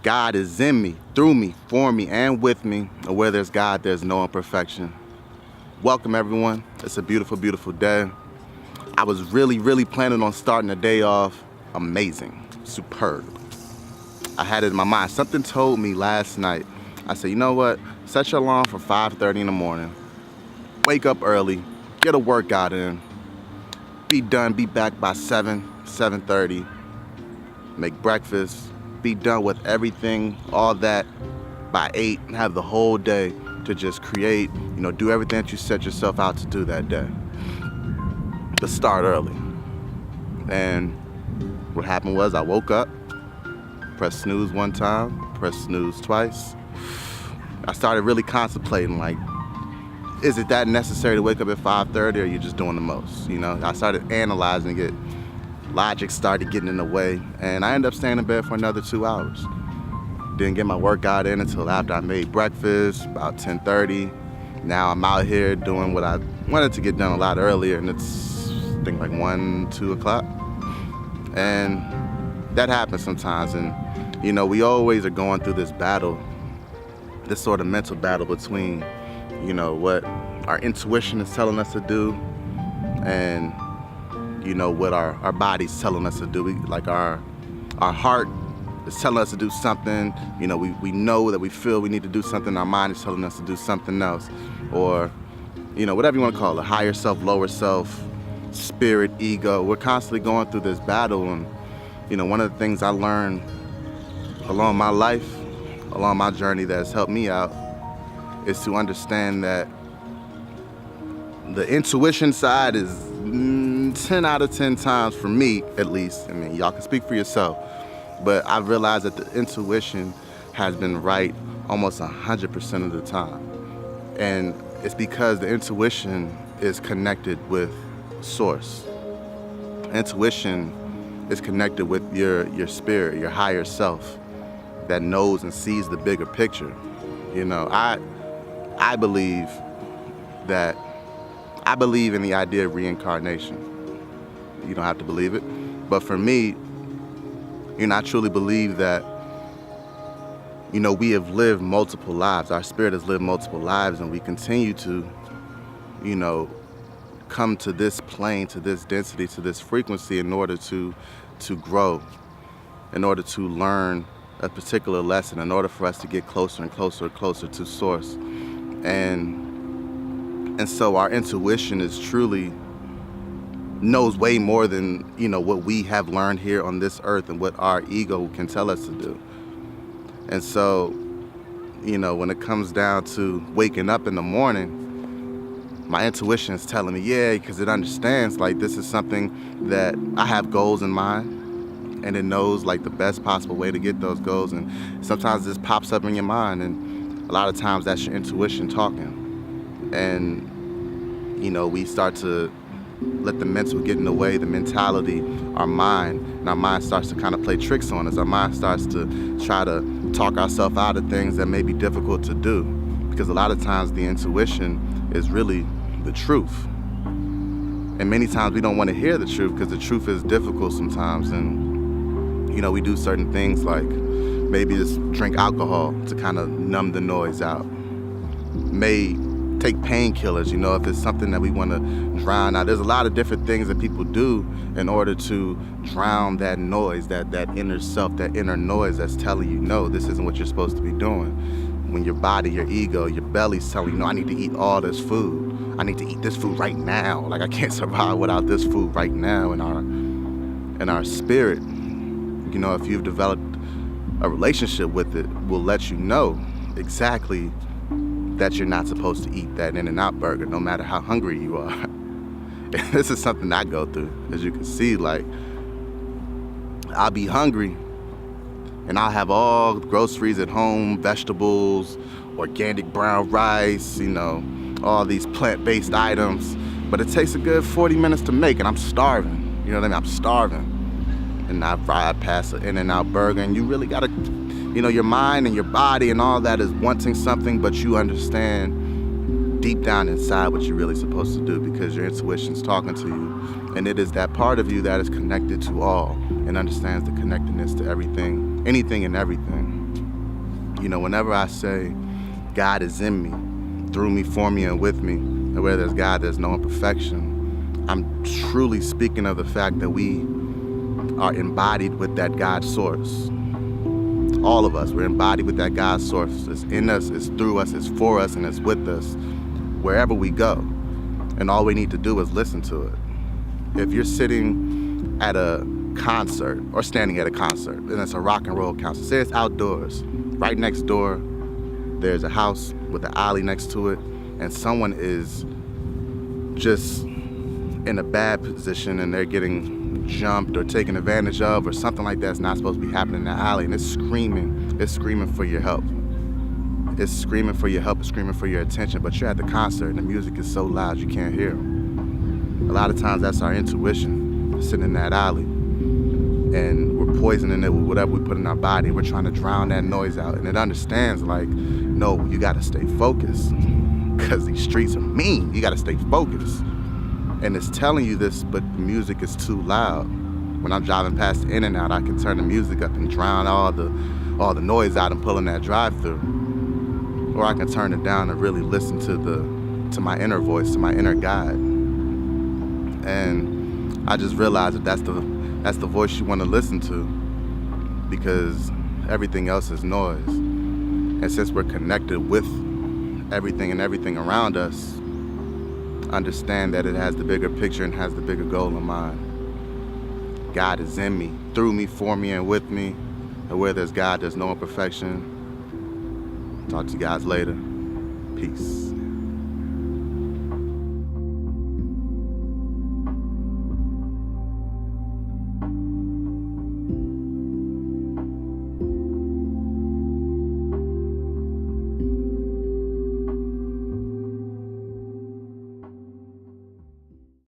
God is in me, through me, for me, and with me. And where there's God, there's no imperfection. Welcome, everyone. It's a beautiful, beautiful day. I was really planning on starting the day off amazing, superb. I had it in my mind. Something told me last night. I said, you know what? Set your alarm for 5:30 in the morning. Wake up early, get a workout in, be done, be back by 7:30, make breakfast, be done with everything, all that by 8, and have the whole day to just create, do everything that you set yourself out to do that day. But start early. And what happened was I woke up, pressed snooze one time, pressed snooze twice. I started really contemplating, like, is it that necessary to wake up at 5:30, or are you just doing the most? I started analyzing it. Logic started getting in the way, and I ended up staying in bed for another 2 hours. Didn't get my workout in until after I made breakfast, about 10:30. Now I'm out here doing what I wanted to get done a lot earlier, and it's, I think, like 1, 2 o'clock. And that happens sometimes, and we always are going through this battle, this sort of mental battle between, what our intuition is telling us to do and, what our body's telling us to do. Like our heart is telling us to do something, we know that we feel we need to do something, our mind is telling us to do something else. Or, whatever you want to call it, higher self, lower self, spirit, ego. We're constantly going through this battle, and, one of the things I learned along my life, along my journey that has helped me out, is to understand that the intuition side is 10 out of 10 times, for me at least, I mean, y'all can speak for yourself, but I've realized that the intuition has been right almost 100% of the time. And it's because the intuition is connected with source. Intuition is connected with your spirit, your higher self that knows and sees the bigger picture. I believe in the idea of reincarnation. You don't have to believe it. But for me, I truly believe that, we have lived multiple lives. Our spirit has lived multiple lives, and we continue to, come to this plane, to this density, to this frequency in order to grow, in order to learn a particular lesson, in order for us to get closer and closer and closer to source. And so our intuition is truly knows way more than, what we have learned here on this earth and what our ego can tell us to do. And so, when it comes down to waking up in the morning, my intuition is telling me, yeah, because it understands, like, this is something that I have goals in mind, and it knows, like, the best possible way to get those goals. And sometimes this pops up in your mind, and a lot of times that's your intuition talking. And, we start to let the mental get in the way, the mentality, our mind, and our mind starts to kind of play tricks on us. Our mind starts to try to talk ourselves out of things that may be difficult to do, because a lot of times the intuition is really the truth. And many times we don't want to hear the truth because the truth is difficult sometimes. And, we do certain things like maybe just drink alcohol to kind of numb the noise out. May take painkillers, if it's something that we want to drown out. There's a lot of different things that people do in order to drown that noise, that inner self, that inner noise that's telling you, no, this isn't what you're supposed to be doing. When your body, your ego, your belly's telling you, no, I need to eat all this food. I need to eat this food right now. Like, I can't survive without this food right now. In our spirit, if you've developed a relationship with it, will let you know exactly that you're not supposed to eat that In-N-Out burger, no matter how hungry you are. And this is something I go through. As you can see, like, I'll be hungry, and I'll have all the groceries at home, vegetables, organic brown rice, all these plant-based items. But it takes a good 40 minutes to make, and I'm starving. You know what I mean? I'm starving. And I ride past an In-N-Out burger, and you really gotta, your mind and your body and all that is wanting something, but you understand deep down inside what you're really supposed to do because your intuition's talking to you. And it is that part of you that is connected to all and understands the connectedness to everything, anything and everything. You know, whenever I say God is in me, through me, for me, and with me, and where there's God, there's no imperfection, I'm truly speaking of the fact that we are embodied with that God source. All of us, we're embodied with that God source. It's in us, it's through us, it's for us, and it's with us wherever we go. And all we need to do is listen to it. If you're sitting at a concert or standing at a concert, and it's a rock and roll concert, say it's outdoors, right next door, there's a house with an alley next to it, and someone is just in a bad position and they're getting jumped or taken advantage of or something like that's not supposed to be happening in the alley, and it's screaming for your help. It's screaming for your help, it's screaming for your attention, but you're at the concert and the music is so loud you can't hear them. A lot of times that's our intuition sitting in that alley, and we're poisoning it with whatever we put in our body. We're trying to drown that noise out, and it understands, like, no, you gotta stay focused because these streets are mean. You gotta stay focused. And it's telling you this, but the music is too loud. When I'm driving past the In-N-Out, I can turn the music up and drown all the noise out and pulling that drive-through. Or I can turn it down and really listen to my inner voice, to my inner guide. And I just realized that that's the voice you want to listen to, because everything else is noise. And since we're connected with everything and everything around us, understand that it has the bigger picture and has the bigger goal in mind. God is in me, through me, for me, and with me. And where there's God, there's no imperfection. Talk to you guys later. Peace.